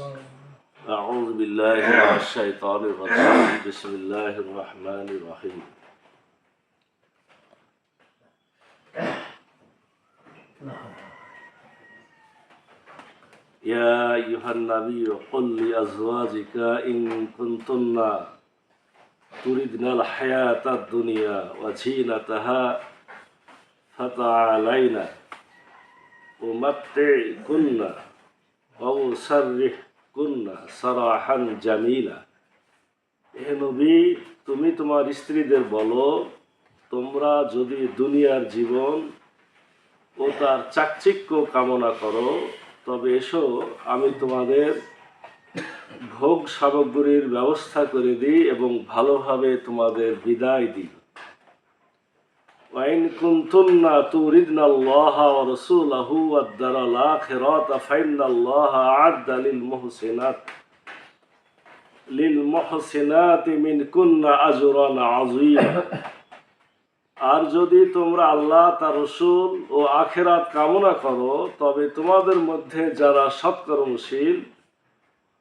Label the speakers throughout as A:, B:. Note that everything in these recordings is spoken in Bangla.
A: أعوذ بالله من الشيطان الرجيم بسم الله الرحمن الرحيم يا أيها النبي قل لأزواجك إن كنتن تردن الحياة الدنيا وزينتها فتعالين أمتعكن وأسرحكن سراحا جميلا। হে নবী, তুমি তোমার স্ত্রীদের বলো, তোমরা যদি দুনিয়ার জীবন ও তার চাকচিক্য কামনা করো তবে এসো, আমি তোমাদের ভোগ সামগ্রীর ব্যবস্থা করে দিই এবং ভালোভাবে তোমাদের বিদায় দিই। وإن كنتن تردن الله ورسوله والدار الآخرة فإن الله أعد للمحسنات منكن أجرا عظيما। আর যদি তোমরা আল্লাহ তার রাসূল ও আখিরাত কামনা করো তবে তোমাদের মধ্যে যারা সৎকর্মশীল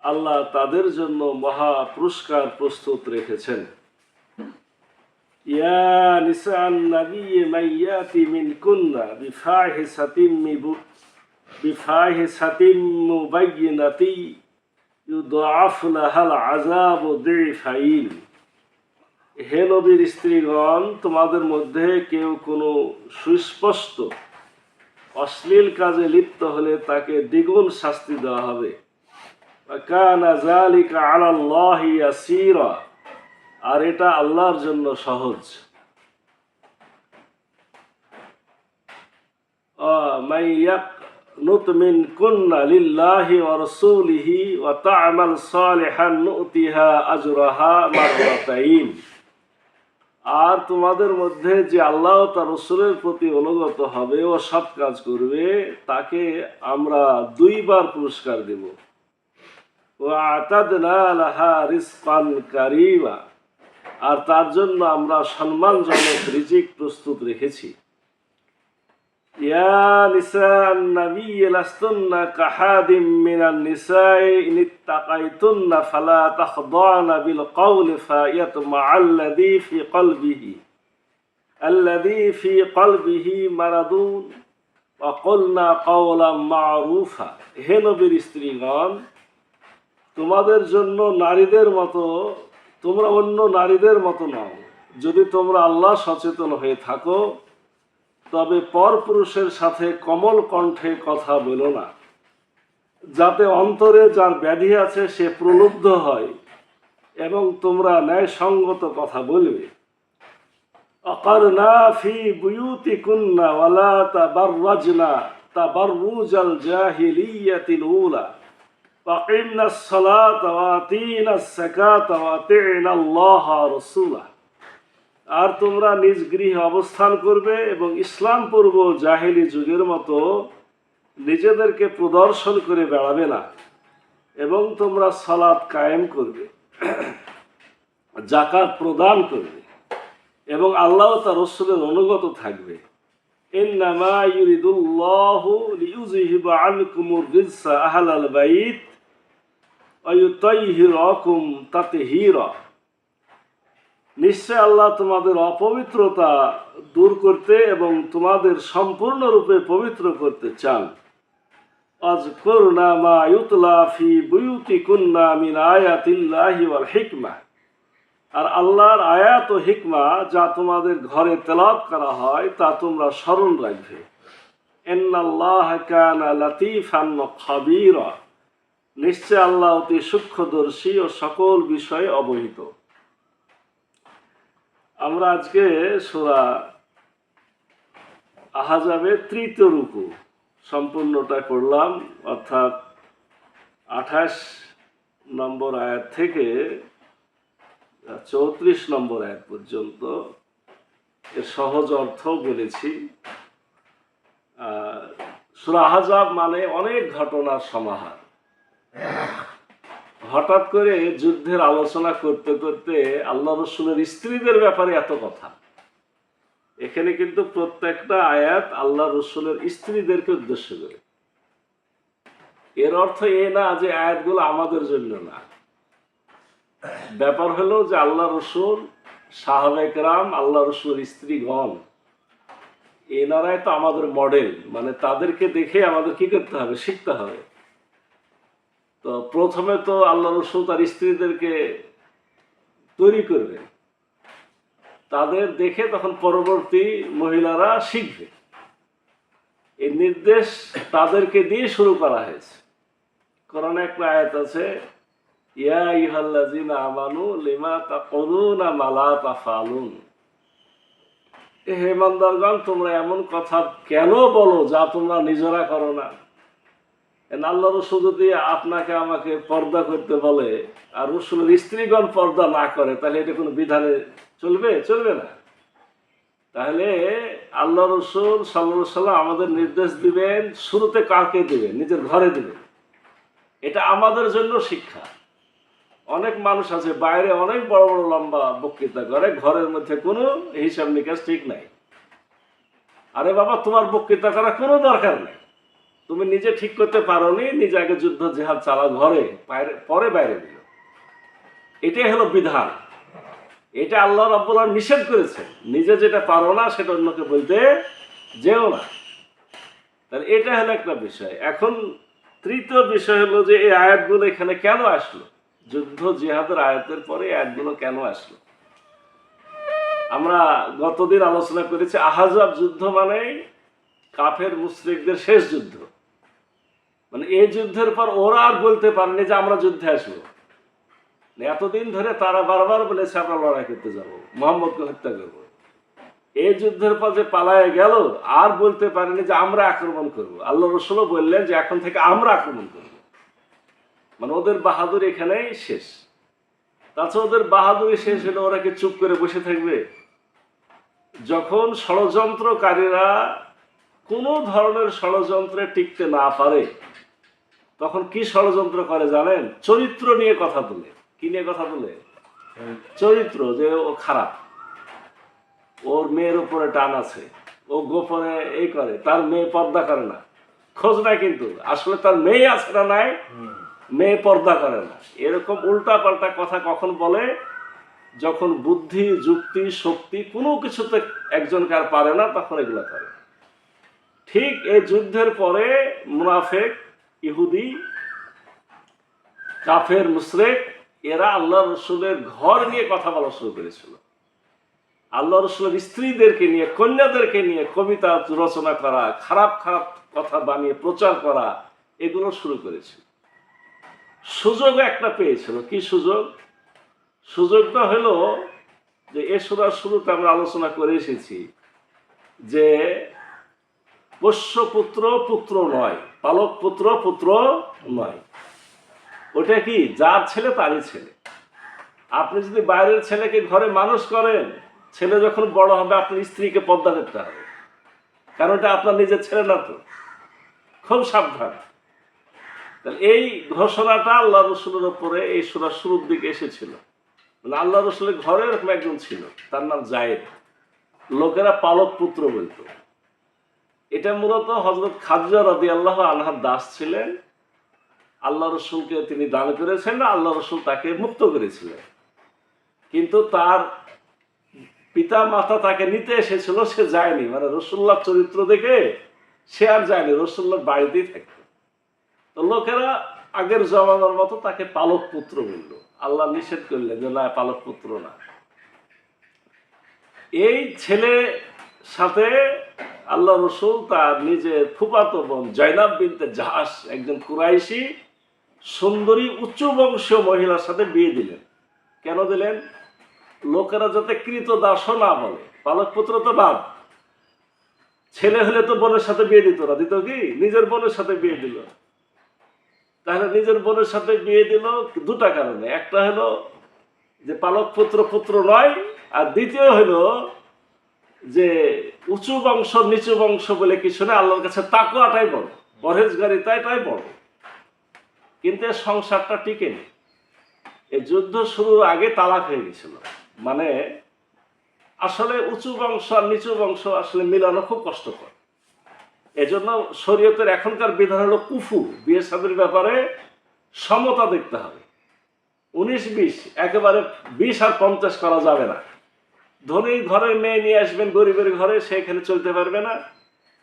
A: আল্লাহ তাদের জন্য মহা পুরস্কার প্রস্তুত রেখেছেন। ইয়া নিসান নবী মাইয়াতি মিনকুন্না বিফাহিসাতিন মুবায়্যিনাতি ইউদাআফ লাহাল আযাবু দিফাইন। হে নবীর স্ত্রীগণ, তোমাদের মধ্যে কেউ কোনো সুস্পষ্ট অশ্লীল কাজে লিপ্ত হলে তাকে দ্বিগুণ শাস্তি দেওয়া হবে। কানা যালিকা আলাল্লাহি ইয়াসীরা, আর এটা আল্লাহর জন্য সহজ। মাইয়াকনুত মিনকুন্না লিল্লাহি ওয়া রাসূলিহি ওয়া তা'মাল সালিহান নু'তিহা আজরাহা মাররাতাইন। আর তোমাদের মধ্যে যে আল্লাহ ও তার রাসূলের প্রতি অনুগত হবে ও সৎ কাজ করবে তাকে আমরা 2 বার পুরস্কার দেব। ওয়া আতাদনা লাহা রিজকান কারীমা, আর তার জন্য আমরা সম্মানজনক রিজিক প্রস্তুত রেখেছি। ইয়া নিসান নবী লাস্তুন্না কাহাদিম মিনান নিসাই ইন ইত্তাকাইতুন্না ফালা তাখদানা বিল কওলি ফায়াতমাআল্লাযী ফি কলবিহি মারাদুন ওয়া কুলনা কাওলাম মা'রুফা। হে নবীর স্ত্রীগণ, তোমাদের জন্য নারীদের মতো তোমরা অন্য নারীদের মতো নও। যদি তোমরা আল্লাহ সচেতন হয়ে থাকো তবে পরপুরুষের সাথে কোমল কণ্ঠে কথা বলো না, যাতে অন্তরে যার ব্যাধি আছে সে প্রলুব্ধ হয়, এবং তোমরা ন্যায়সঙ্গত কথা বলবে। আকারনা ফি বুয়ুতিকুন্না ওয়ালা তাবাররাজনা তাবাররুজাল জাহিলিয়াতিল উলা ওয়াকিমনাস সালাতা ওয়া আতিনাস যাকাতা ওয়া আতিনাল্লাহ ওয়া রাসূলা। আর তোমরা নিজ গৃহে অবস্থান করবে এবং ইসলাম পূর্ব জাহেলি যুগের মতো নিজেদেরকে প্রদর্শন করে বেড়াবে না, এবং তোমরা সালাত কায়েম করবে, যাকাত প্রদান করবে এবং আল্লাহ তার রাসূলের অনুগত থাকবে। ইন্নামা ইউরিদুল্লাহু লিইউযহিবা আনকুমুর রিজসা আহলাল বাইত ওয়া ইউতাহহিরাকুম তাতহীরা। নিশ্চয় আল্লাহ তোমাদের অপবিত্রতা দূর করতে এবং তোমাদের সম্পূর্ণরূপে পবিত্র করতে চান। আযকুরনা মা ইউতলা ফি বুয়ুতিকুন্না মিন আয়াতিল্লাহি ওয়াল হিকমা। আর আল্লাহর আয়াত ও হিকমা যা তোমাদের ঘরে তেলাওয়াত করা হয় তা তোমরা স্মরণ রাখবে। ইন্নাল্লাহা কানা লাতীফান খাবীরা। নিশ্চয় আল্লাহ অতি সূক্ষ্মদর্শী ও সকল বিষয়ে অবহিত। আমরা আজকে সূরা আহজাবের 3য় রুকু সম্পূর্ণটা করলাম, অর্থাৎ 28 নম্বর আয়াত থেকে 34 নম্বর আয়াত পর্যন্ত এর সহজ অর্থ বলেছি। সূরা আহজাব মানে অনেক ঘটনার সমাহার। হঠাৎ করে যুদ্ধের আলোচনা করতে করতে আল্লাহ রাসূলের স্ত্রীদের ব্যাপারে এত কথা। এখানে কিন্তু প্রত্যেকটা আয়াত আল্লাহ রাসূলের স্ত্রীদেরকে উদ্দেশ্য করে। এর অর্থ এ না যে আয়াতগুলো আমাদের জন্য না। ব্যাপার হলো যে আল্লাহ রসুল, সাহাবায়ে কেরাম, আল্লাহ রসুলের স্ত্রীগণ, এনারাই তো আমাদের মডেল। মানে তাদেরকে দেখে আমাদের কি করতে হবে? শিখতে হবে। তো প্রথমে তো আল্লাহ রসুল তার স্ত্রীদেরকে তৈরি করবেন, তাদের দেখে তখন পরবর্তী মহিলারা শিখবে। এই নির্দেশ তাদেরকে দিয়ে শুরু করা হয়েছে। কোরআনে একটা আয়াত আছে, ইয়া আইয়ুহাল্লাযীনা আমানু লিমা তাকুলুনা মা লা তাফআলুন। হে ইমানদারগণ, তোমরা এমন কথা কেন বলো যা তোমরা নিজেরা করো না? আল্লাহ রসুল যদি আপনাকে আমাকে পর্দা করতে বলে আর রসুলের স্ত্রীগণ পর্দা না করে, তাহলে এটা কোনো বিধানে চলবে? চলবে না। তাহলে আল্লাহ রসুল সাল্লাল্লাহু আলাইহি সাল্লাম আমাদের নির্দেশ দিবেন, শুরুতে কাকে দিবেন? নিজের ঘরে দিবেন। এটা আমাদের জন্য শিক্ষা। অনেক মানুষ আছে বাইরে অনেক বড় বড় লম্বা বক্তৃতা করে, ঘরের মধ্যে কোনো হিসাব নিকাশ ঠিক নাই। আরে বাবা, তোমার বক্তৃতা করার কোনো দরকার নেই। তুমি নিজে ঠিক করতে পারোনি, নিজে আগে যুদ্ধ জেহাদ চালাও ঘরে, পরে বাইরে দিল। এটাই হলো বিধান। এটা আল্লাহ রাব্বুল আলামিন নিষেধ করেছেন। নিজে যেটা পারো না সেটা অন্যকে বলতে যেও না। তাহলে এটা হলো একটা বিষয়। এখন তৃতীয় বিষয় হলো যে এই আয়াতগুলো এখানে কেন আসলো? যুদ্ধ জিহাদের আয়াতের পরে আয়াতগুলো কেন আসলো? আমরা গতদিন আলোচনা করেছি, আহজাব যুদ্ধ মানে কাফের মুশরিকদের শেষ যুদ্ধ। মানে এই যুদ্ধের পর ওরা আর বলতে পারেনি যে আমরা যুদ্ধে আসবো। এতদিন ধরে তারা বারবার বলেছে আমরা লড়াই করতে যাবো, মুহাম্মদকে হত্যা করবো। এই যুদ্ধের পর যে পালায় গেল, আর বলতে পারেনি যে আমরা আক্রমণ করব। আল্লাহ রসুলও বললেন যে এখন থেকে আমরা আক্রমণ করব। মানে ওদের বাহাদুরি এখানেই শেষ। তাছাড়া ওদের বাহাদুরি শেষ হলে ওরা কি চুপ করে বসে থাকবে? যখন ষড়যন্ত্রকারীরা কোনো ধরনের ষড়যন্ত্রে টিকতে না পারে, তখন কি ষড়যন্ত্র করে জানেন? চরিত্র নিয়ে কথা তোলে। কি নিয়ে কথা তোলে? চরিত্র, যে ও খারাপ, ওর মেয়ের উপরে টান আছে, ও গোপনে এই করে, তার মেয়ে পর্দা করে না, খোঁজ নাই কিন্তু আসলে তার মেয়ে আছে না নাই, মেয়ে পর্দা করে না। এরকম উল্টা পাল্টা কথা কখন বলে? যখন বুদ্ধি, যুক্তি, শক্তি কোনো কিছুতে একজনকে আর পারে না, তখন এগুলো করে। ঠিক এই যুদ্ধের পরে মুনাফিক, ইহুদি, কাফের, মুশরিক এরা আল্লাহ রসুলের ঘর নিয়ে কথা বলা শুরু করেছিল। আল্লাহ রসুলের স্ত্রীদেরকে নিয়ে, কন্যাদেরকে নিয়ে কবিতা রচনা করা, খারাপ খারাপ কথা বানিয়ে প্রচার করা, এগুলো শুরু করেছিল। সুযোগ একটা পেয়েছিল। কি সুযোগ? সুযোগটা হলো যে এ সূরার শুরুতে আমরা আলোচনা করে এসেছি যে পোষ্যপুত্র পুত্র নয়, পালক পুত্র পুত্র নয়। ওটা কি? যার ছেলে তারই ছেলে। আপনি যদি বাইরের ছেলেকে ঘরে মানুষ করেন, ছেলে যখন বড় হবে আপনার স্ত্রীকে পর্দা করতে হবে, কারণ এটা আপনার নিজের ছেলে না। তো খুব সাবধান। তাহলে এই ঘোষণাটা আল্লাহ রসুলের উপরে এই সূরার শুরুর দিকে এসেছিল। মানে আল্লাহ রসুলের ঘরে এরকম একজন ছিল, তার নাম জায়েদ। লোকেরা পালক পুত্র বলতো। এটা মূলত হযরত খাদিজা রাদিয়াল্লাহু আনহার দাস ছিলেন। আল্লাহ রসুলকে তিনি দান করেছেন, আল্লাহ রসুল তাকে মুক্ত করেছিলেন। কিন্তু তার পিতা মাতা তাকে নিতে এসেছিল, সে যায়নি। মানে রসুল্লাহ চরিত্র দেখে সে আর যায়নি, রসুল্লাহ বাড়িতেই থাকতো। তো লোকেরা আগের জমানার মতো তাকে পালক পুত্র বলল। আল্লাহ নিষেধ করলেন যে না, পালক পুত্র না। এই ছেলে সাথে আল্লাহ রসুল তার নিজের ফুফাতো বোন জয়নাব বিনতে জাহাশ, একজন কুরাইশি সুন্দরী উচ্চ বংশীয় মহিলার সাথে বিয়ে দিলেন। কেন দিলেন? লোকেরা যাতে কৃতদাস না বলে। পালক পুত্র তো বাদ, ছেলে হলে তো বোনের সাথে বিয়ে দিত না। দিত কি? নিজের বোনের সাথে বিয়ে দিল। তাহলে নিজের বোনের সাথে বিয়ে দিল দুটা কারণে। একটা হলো যে পালক পুত্র পুত্র নয়, আর দ্বিতীয় হলো যে উঁচু বংশ নিচু বংশ বলে কিছু না, আল্লাহর কাছে তাকওয়াটাই বড়, পরহেজগারিতাটাই বড়। কিন্তু এই সংসারটা টিকেনি। এই যুদ্ধ শুরুর আগে তালাক হয়ে গেছিল। মানে আসলে উঁচু বংশ আর নিচু বংশ আসলে মিলানো খুব কষ্টকর। এজন্য শরীয়তের এখনকার বিধান হলো কুফু, বিয়ে শাদীর ব্যাপারে সমতা দেখতে হবে। 19-20 একেবারে 20 আর 50 করা যাবে না। ধনী ঘরের মেয়ে নিয়ে আসবেন গরিবের ঘরে, সেখানে চলতে পারবে না।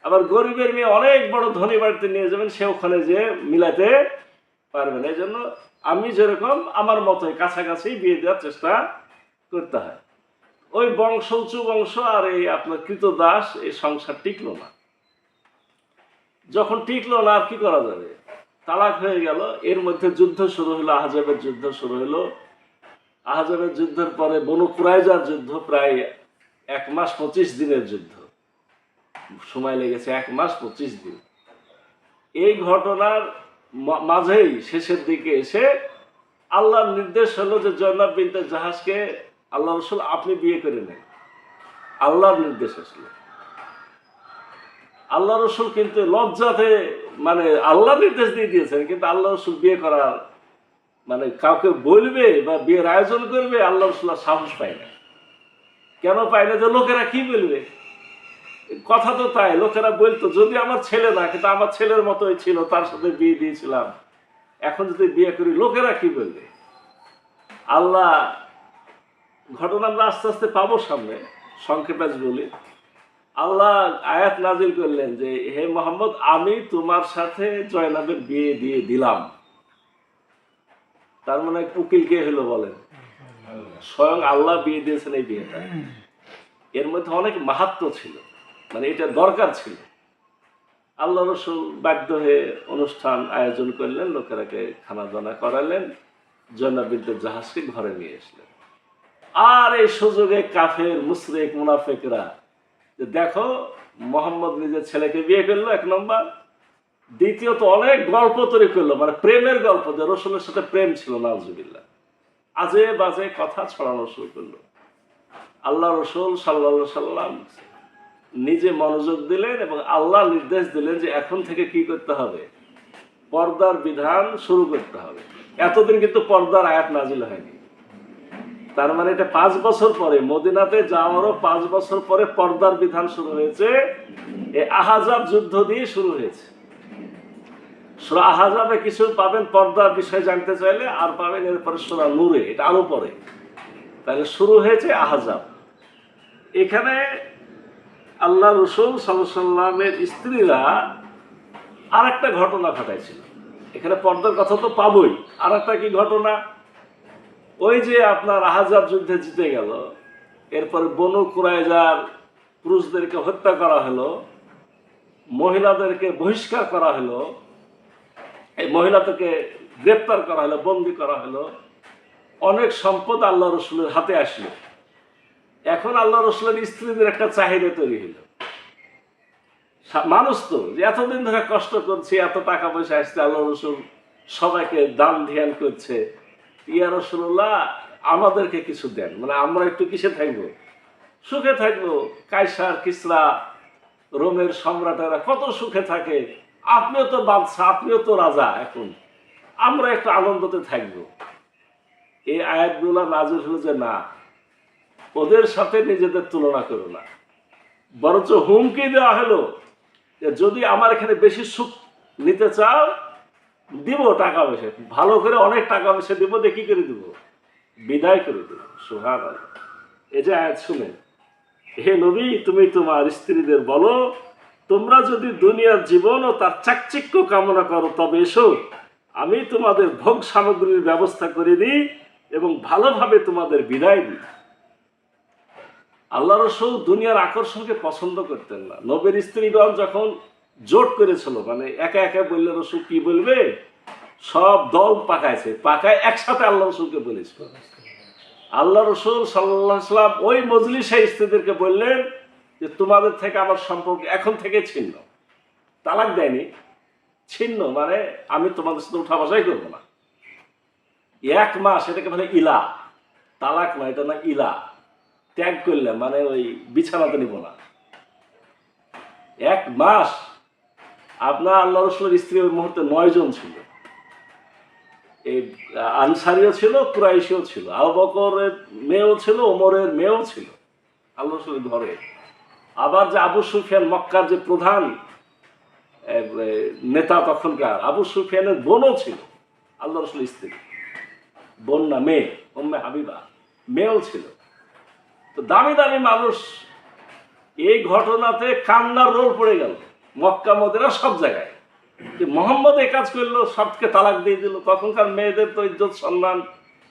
A: আবার গরিবের মেয়ে অনেক বড় ধনী বাড়িতে নিয়ে যাবেন, সে ওখানে যে মিলাতে পারবে না। এই জন্য আমি যেরকম আমার মতোই কাছাকাছি বিয়ে দেওয়ার চেষ্টা করতে হয়। ওই বংশ উঁচু বংশ আর এই আপনার কৃতদাস, এই সংসার টিকলো না। যখন টিকলো না আর কি করা যাবে, তালাক হয়ে গেল। এর মধ্যে যুদ্ধ শুরু হলো, আহজাবের যুদ্ধ শুরু হলো। আহজাবের যুদ্ধের পরে বনু কুরাইজার যুদ্ধ, প্রায় 1 মাস 25 দিনের যুদ্ধ, সময় লেগেছে 1 মাস 25 দিন। এই ঘটনার মাঝেই শেষের দিকে এসে আল্লাহর নির্দেশ হলো যে জয়নাব বিনতে জাহাজকে আল্লাহ রসুল আপনি বিয়ে করে নেন। আল্লাহর নির্দেশ আসলো। আল্লাহ রসুল কিন্তু লজ্জাতে, মানে আল্লাহ নির্দেশ দিয়ে দিয়েছেন, কিন্তু আল্লাহ রসুল বিয়ে করার মানে কাউকে বলবে বা বিয়ের আয়োজন করবে, আল্লাহ রসুল সাহস পায় না। কেন পায় না? যে লোকেরা কি বলবে। কথা তো তাই, লোকেরা বলতো যদি আমার ছেলে না, কিন্তু আমার ছেলের মতোই ছিল, তার সাথে বিয়ে দিয়েছিলাম, এখন যদি বিয়ে করি লোকেরা কি বলবে। আল্লাহ, ঘটনা আমরা আস্তে আস্তে পাবো সামনে, সংক্ষেপে বলি। আল্লাহ আয়াত নাজিল করলেন যে হে মোহাম্মদ, আমি তোমার সাথে জয়নাবের বিয়ে দিয়ে দিলাম। তার মানে উকিল কে হলো বলেন? স্বয়ং আল্লাহ বিয়ে দিয়েছেন এই বিয়েটা। এর মধ্যে অনেক মাহাত্ম্য ছিল, মানে এটা দরকার ছিল। আল্লাহ রসুল বাধ্য হয়ে অনুষ্ঠান আয়োজন করলেন, লোকেরাকে খানা দানা করালেন, জয়নাব বিনতে জাহাজকে ঘরে নিয়ে আসলেন। আর এই সুযোগে কাফের মুশরিক মুনাফিকরা যে দেখো মোহাম্মদ নিজের ছেলেকে বিয়ে করলো, 1 নম্বর। দ্বিতীয়ত অনেক গল্প তৈরি করলো, মানে প্রেমের গল্প, যে রসুলের সাথে প্রেম ছিল, নাউজুবিল্লাহ। আজে বাজে কথা ছড়ানো শুরু করলো। আল্লাহ রসুল সাল্লাল্লাহু সাল্লাম নিজে মনোযোগ দিলেন এবং আল্লাহ নির্দেশ দিলেন যে এখন থেকে কি করতে হবে, পর্দার বিধান শুরু করতে হবে। এতদিন কিন্তু পর্দার আয়াত নাজিল হয়নি। তার মানে এটা 5 বছর পরে, মদিনাতে যাওয়ারও 5 বছর পরে পর্দার বিধান শুরু হয়েছে। এই আহজাব যুদ্ধ দিয়ে শুরু হয়েছে। সূরা আহজাবে কিছু পাবেন পর্দার বিষয়ে জানতে চাইলে, আর পাবেন এরপরে সূরা নূরে, এটা আরো পরে। তাহলে শুরু হয়েছে আহজাব। এখানে আল্লাহ রসুল সাল্লাল্লাহু আলাইহি ওয়াসাল্লামের স্ত্রীরা আর একটা ঘটনা ঘটাইছিল। এখানে পর্দার কথা তো পাবই, আর একটা কি ঘটনা, ওই যে আপনার আহজাব যুদ্ধে জিতে গেল, এরপরে বনু কুরাইজার পুরুষদেরকে হত্যা করা হলো, মহিলাদেরকে বহিষ্কার করা হলো, এই মহিলাদেরকে গ্রেপ্তার করা হলো, বন্দি করা হলো, অনেক সম্পদ আল্লাহ রসুলের হাতে আসলো। এখন আল্লাহ রসুলের স্ত্রীদের একটা চাহিদা তৈরি হলো। মানুষ তো যে এতদিন ধরে কষ্ট করছে, এত টাকা পয়সা আসছে, আল্লাহ রসুল সবাইকে দান ধ্যান করছে, ইয়া রাসূলুল্লাহ আমাদেরকে কিছু দেন, মানে আমরা একটু কিসে থাকবো, সুখে থাকবো। কায়সার কিসরা রোমের সম্রাটেরা কত সুখে থাকে, আপনিও তো বাদশা, আপনিও তো রাজা, এখন আমরা একটু আনন্দতে থাকবো। এই আয়াতগুলো নাযিল হলো যে না, ওদের সাথে নিজেদের তুলনা করো না, বরঞ্চ হুমকি দেওয়া হলো যে যদি আমার এখানে বেশি সুখ নিতে চাও, দিব টাকা পয়সা, ভালো করে অনেক টাকা পয়সা দিব, দিয়ে কি করে দিব, বিদায় করে দেব। সুবহানাল্লাহ। এই যে আয়াত শুনে, হে নবী তুমি তোমার স্ত্রীদের বলো, তোমরা যদি দুনিয়ার জীবন ও তার চাকচিক্য কামনা করো, তবে এসো, আমি তোমাদের ভোগ সামগ্রীর ব্যবস্থা করে দিই এবং ভালোভাবে তোমাদের বিদায় দিই। আল্লাহ রসুল দুনিয়ার আকর্ষণকে পছন্দ করতেন না। নবীর স্ত্রীগণ যখন জোট করেছিল, মানে একা একা বললে রসুল কি বলবে, সব দল পাকায় একসাথে আল্লাহ রসুলকে বলেছিল। আল্লাহ রসুল সাল্লাল্লাহু আলাইহি ওয়াসাল্লাম ওই মজলিসে স্ত্রীদেরকে বললেন যে তোমাদের থেকে আমার সম্পর্ক এখন থেকে ছিন্ন। তালাক দেয়নি, ছিন্ন, মানে আমি তোমাদের সাথে উঠা বসাই করবো না। 1 মাস, এটাকে বলে ইলা, তালাক নয়, এটা না ইলা, ত্যাগ করলে মানে ওই বিছানাতে নিব না। 1 মাস। আপনার আল্লাহ রসুলের স্ত্রী ওই মুহূর্তে 9 জন ছিল। এই আনসারিও ছিল, কুরাইশিও ছিল, আবু বকরের মেয়েও ছিল, ওমরের মেয়েও ছিল আল্লাহ রসুলের ঘরে। আবার যে আবু সুফিয়ান, মক্কার যে প্রধান নেতা তখনকার, আবু সুফিয়ানের বোনও ছিল আল্লাহ রসুলের স্ত্রী, বোন না মেয়ে, উম্মে হাবিবা মেয়েও ছিল। তো দামি দামি মানুষ, এই ঘটনাতে কান্নার রোল পড়ে গেল মক্কা মদিনা সব জায়গায়, যে মোহাম্মদ এই কাজ করলো, সবকে তালাক দিয়ে দিল। তখনকার মেয়েদের তো ইজ্জত সম্মান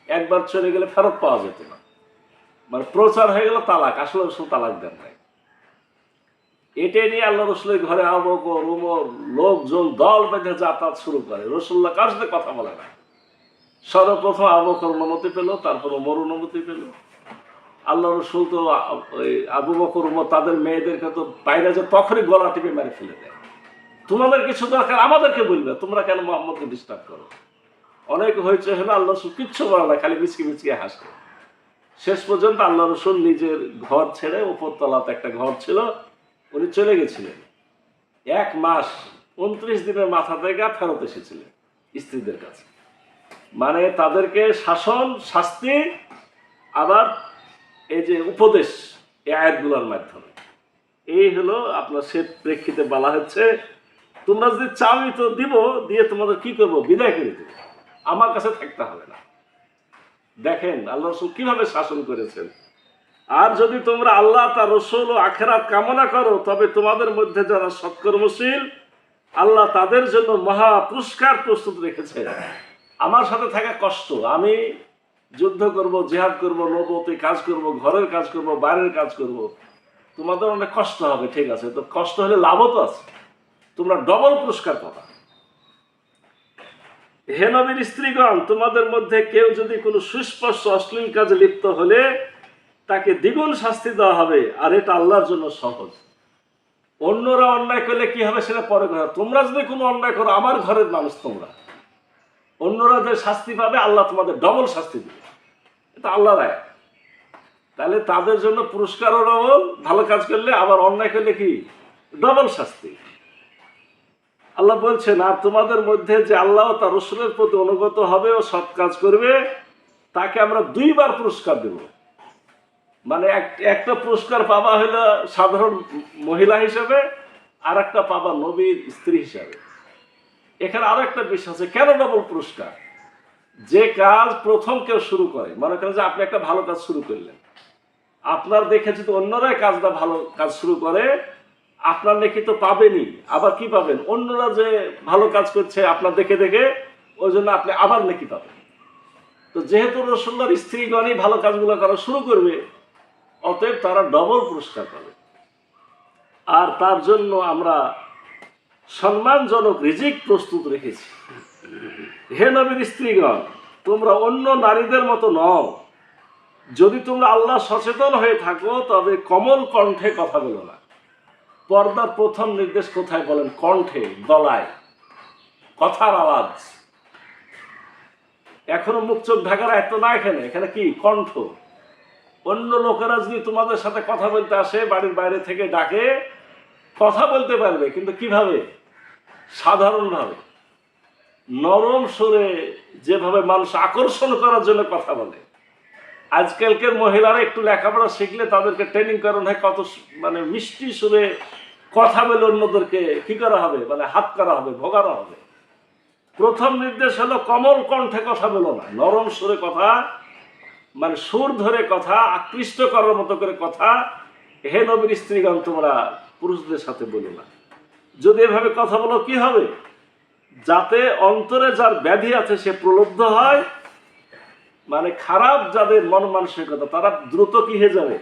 A: একবার চলে গেলে ফেরত পাওয়া যেত না, মানে প্রচার হয়ে গেল তালাক, আসলে রসুল তালাক দেন নাই। এটাই নিয়ে আল্লাহ রসুলের ঘরে আবু বকর, উমর, লোকজন দল বেঁধে যাতায়াত শুরু করে। রসুল্লাহ কার সাথে কথা বলে না। সর্বপ্রথম আবু বকর অনুমতি পেল, তারপর উমর অনুমতি পেল। আল্লাহ রসুল তো আবু বকর উমর তাদের মেয়েদেরকে তো বাইরে যে তখনই গলা টিপে মেরে ফেলে দেয়, তোমাদের কিছু দরকার আমাদেরকে বলবে, তোমরা কেন মোহাম্মদকে ডিস্টার্ব করো। অনেক হয়েছে হলো, আল্লাহ রসুল কিচ্ছু বলে না, খালি মিচকি মিচকি হাসে। শেষ পর্যন্ত আল্লাহ রসুল নিজের ঘর ছেড়ে, উপরতলাতে একটা ঘর ছিল, উনি চলে গেছিলেন। 1 মাস 29 দিনের মাথা থেকে ফেরত এসেছিলেন স্ত্রীদের কাছে। মানে তাদেরকে শাসন, শাস্তি, আবার এই যে উপদেশ, এই আয়াতগুলোর মাধ্যমে। এই হলো আপনার সে প্রেক্ষিতে বলা হচ্ছে, তোমরা যদি চাও তো দিব, দিয়ে তোমাদের কি করবো, বিদায় করে দেবো, আমার কাছে থাকতে হবে না। দেখেন আল্লাহ রসুল কিভাবে শাসন করেছেন। আর যদি তোমরা আল্লাহ তার রসুল ও আখেরাত কামনা করো, তবে তোমাদের মধ্যে যারা সৎকর্মশীল, আল্লাহ তাদের জন্য মহা পুরস্কার প্রস্তুত রেখেছে। আমার সাথে থাকা কষ্ট, আমি যুদ্ধ করব, জিহাদ করব, নবতে কাজ করব, ঘরের কাজ করব, বাইরের কাজ করব, তোমাদের অনেক কষ্ট হবে, ঠিক আছে, তো কষ্ট হলে লাভও তো আছে, তোমরা ডবল পুরস্কার পাবা। হে নবীর স্ত্রীগণ, তোমাদের মধ্যে কেউ যদি কোনো সুস্পষ্ট অশ্লীল কাজে লিপ্ত হলে তাকে দ্বিগুণ শাস্তি দেওয়া হবে, আর এটা আল্লাহর জন্য সহজ। অন্যরা অন্যায় করলে কি হবে সেটা পরে কথা, তোমরা যদি কোনো অন্যায় করো, আমার ঘরের মানুষ তোমরা, অন্যরা যে শাস্তি পাবে আল্লাহ তোমাদের ডবল শাস্তি দেবে, এটা আল্লাহর আয়াত। তাহলে তাদের জন্য পুরস্কারও ডবল, ভালো কাজ করলে, আবার অন্যায় করলে কি ডবল শাস্তি। আল্লাহ বলছেন, আর তোমাদের মধ্যে যে আল্লাহ তার রসুলের প্রতি অনুগত হবে ও সৎ কাজ করবে, তাকে আমরা 2 বার পুরস্কার দেব। মানে একটা পুরস্কার পাবা হলো সাধারণ মহিলা হিসেবে, আর একটা পাবা নবীর স্ত্রী হিসাবে। এখানে আরো একটা বিষয় আছে, কেন ডবল পুরস্কার? যে কাজ প্রথম কেউ শুরু করে, মনে করেন যে আপনি একটা ভালো কাজ শুরু করলেন, আপনার দেখে যদি অন্যরাই কাজটা ভালো কাজ শুরু করে, আপনার নেকি তো পাবেনই, আবার কি পাবেন, অন্যরা যে ভালো কাজ করছে আপনার দেখে দেখে, ওই জন্য আপনি আবার নেকি পাবেন। তো যেহেতু রাসূলুল্লাহর স্ত্রীগণই ভালো কাজগুলো করা শুরু করবে, অতএব তারা ডবল পুরস্কার পাবে। আর তার জন্য আমরা সম্মানজনক রিজিক প্রস্তুত রেখেছি। হে নবীর স্ত্রীগণ, তোমরা অন্য নারীদের মতো নও। যদি তোমরা আল্লাহ সচেতন হয়ে থাকো, তবে কোমল কণ্ঠে কথা বলো না। পর্দার প্রথম নির্দেশ কোথায় বলেন? কণ্ঠে, গলায়, কথার আওয়াজ। এখনো মুখ চোখ ঢাকার এত না, এখানে কি কণ্ঠ। অন্য লোকেরা যদি তোমাদের সাথে কথা বলতে আসে, বাড়ির বাইরে থেকে ডাকে, কথা বলতে পারবে, কিন্তু কিভাবে? সাধারণভাবে, নরম সুরে, যেভাবে মানুষ আকর্ষণ করার জন্য কথা বলে। আজকালকার মহিলারা একটু লেখাপড়া শিখলে তাদেরকে ট্রেনিং করানো হয়, কত মানে মিষ্টি সুরে কথা বলে অন্যদেরকে কি করা হবে, মানে হাত করা হবে, ভোগানো হবে। প্রথম নির্দেশ হলো কোমল কণ্ঠে কথা বলো না, নরম সুরে কথা, মানে সুর ধরে কথা, আকৃষ্ট করার মতো করে কথা। হে নবীর স্ত্রীগণ, তোমরা পুরুষদের সাথে বলো না। যদি এভাবে কথা বলো কি হবে? যাতে অন্তরে যার ব্যাধি আছে সে প্রলুব্ধ হয়, মানে খারাপ যাদের মন মানসিকতা, তারা দ্রুত কি হয়ে যাবে,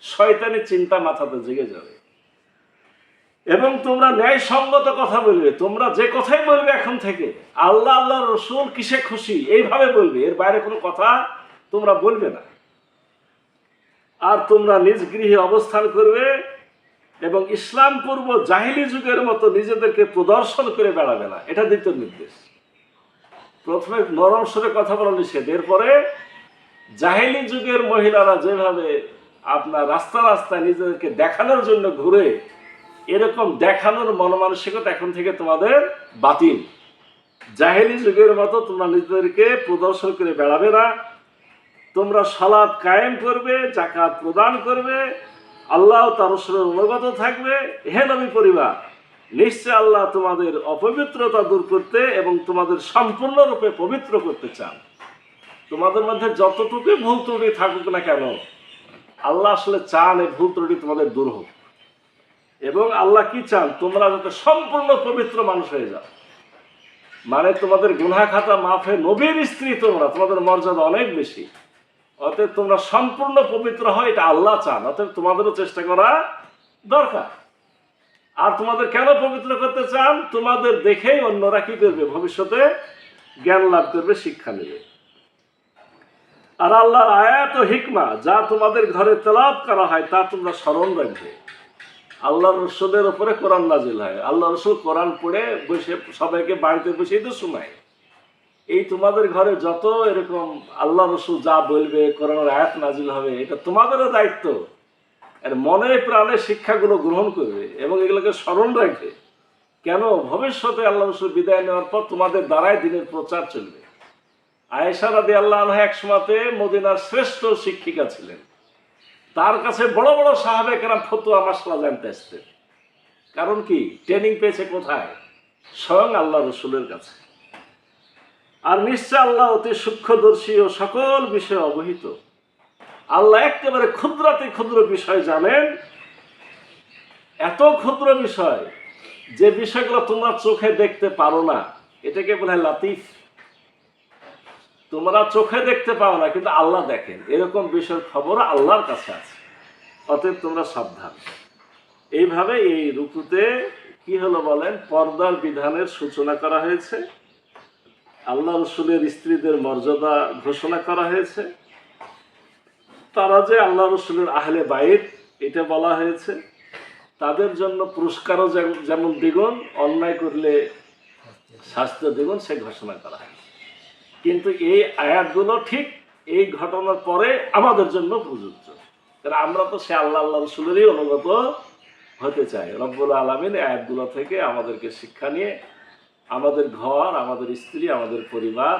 A: শয়তানি চিন্তা মাথাতে জেগে যাবে। এবং তোমরা ন্যায়সঙ্গত কথা বলবে। তোমরা যে কথাই বলবে এখন থেকে, আল্লাহ আল্লাহ রসুল কিসে খুশি এইভাবে বলবে, এর বাইরে কোনো কথা তোমরা বলবে না। আর তোমরা নিজ গৃহে অবস্থান করবে এবং ইসলাম পূর্ব জাহিলি যুগের মতো নিজেদেরকে প্রদর্শন করে বেড়াবে না, এটা দ্বিতীয় নির্দেশ। প্রথমে নরম সুরে কথা বলা নিষেধ, এরপরে জাহিলি যুগের মহিলারা যেভাবে আপনার রাস্তা রাস্তায় নিজেদেরকে দেখানোর জন্য ঘুরে, এরকম দেখানোর মনমানসিকতা এখন থেকে তোমাদের বাতিল। জাহিলি যুগের মতো তোমরা নিজেদেরকে প্রদর্শন করে বেড়াবে না। তোমরা সালাত কায়েম করবে, যাকাত প্রদান করবে, আল্লাহ তার রাসূলের অনুগত থাকবে। হে নবী পরিবার, নিশ্চয় আল্লাহ তোমাদের অপবিত্রতা দূর করতে এবং তোমাদের সম্পূর্ণরূপে পবিত্র করতে চান। তোমাদের মধ্যে যতটুকু ভুল ত্রুটি থাকুক না কেন, আল্লাহ আসলে চান এই ভুল ত্রুটি তোমাদের দূর হোক। এবং আল্লাহ কি চান? তোমরা যাতে সম্পূর্ণ পবিত্র মানুষ হয়ে যাও। মানে তোমাদের গুনাহ খাতা মাফে, নবীর স্ত্রী তোমরা, তোমাদের মর্যাদা অনেক বেশি। অতএব তোমরা সম্পূর্ণ পবিত্র হয়, এটা আল্লাহ চান। অতএব তোমাদেরও চেষ্টা করা দরকার। আর তোমাদের কেন পবিত্র করতে চান? তোমাদের দেখেই অন্যরা কি করবে? ভবিষ্যতে জ্ঞান লাভ করবে, শিক্ষা নেবে। আর আল্লাহর আয়াত ও হিকমা যা তোমাদের ঘরে তেলাওয়াত করা হয় তা তোমরা স্মরণ রাখবে। আল্লাহ রসুলের উপরে কোরআন নাজিল হয়, আল্লাহ রসুল কোরআন পড়ে বসে সবাইকে বাড়িতে বসেই তো শোনায়। এই তোমাদের ঘরে যত এরকম আল্লাহ রসুল যা বলবে, কোরআনের আয়াত নাজিল হবে, এটা তোমাদেরও দায়িত্ব। আর মনে প্রাণে শিক্ষাগুলো গ্রহণ করবে এবং এগুলোকে স্মরণ রাখবে। কেন? ভবিষ্যতে আল্লাহ রসুল বিদায় নেওয়ার পর তোমাদের দ্বারাই দিনের প্রচার চলবে। আয়েশা রাদিয়াল্লাহু আনহা এক সময়তে মদিনার শ্রেষ্ঠ শিক্ষিকা ছিলেন। তার কাছে বড় বড় সাহাবে কেরাম ফতোয়া মাসলা জানতে আসতেন। কারণ কি? ট্রেনিং পেয়েছে কোথায়? স্বয়ং আল্লাহ রসুলের কাছে। আর নিশ্চয় আল্লাহ অতি সূক্ষ্মদর্শী ও সকল বিষয়ে অবহিত। আল্লাহ একেবারে ক্ষুদ্রাতি ক্ষুদ্র বিষয় জানেন। এত ক্ষুদ্র বিষয়, যে বিষয়গুলো তোমরা চোখে দেখতে পারো না, এটাকে বলে লাতিফ। তোমরা চোখে দেখতে পাও না, কিন্তু আল্লাহ দেখেন। এরকম বিষয়ের খবর আল্লাহর কাছে আছে। অতএব তোমরা সাবধান। এইভাবে এই রুকুতে কি হলো বলেন? পর্দার বিধানের সূচনা করা হয়েছে। আল্লাহ রসুলের স্ত্রীদের মর্যাদা ঘোষণা করা হয়েছে। তারা যে আল্লাহ রসুলের আহলে বাইত, এটা বলা হয়েছে। তাদের জন্য পুরস্কারও যেমন দ্বিগুণ, অন্যায় করলে শাস্তি দ্বিগুণ, সে ঘোষণা করা হয়েছে। কিন্তু এই আয়াতগুলো ঠিক এই ঘটনার পরে আমাদের জন্য প্রযোজ্য। কারণ আমরা তো সে আল্লাহ রসুলেরই অনুগত হতে চাই। রব্বুল আলামিন আয়াতগুলো থেকে আমাদেরকে শিক্ষা নিয়ে আমাদের ঘর, আমাদের স্ত্রী, আমাদের পরিবার,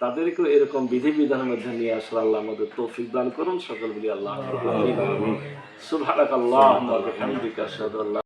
A: তাদেরকে এরকম বিধিবিধানের মধ্যে নিয়ে আসলে আল্লাহ আমাদের তৌফিক দান করুন। সকল বলি আল্লাহ। সুবহানাকাল্লাহুম্মা ওয়া বিহামদিকা আশহাদু আল্লা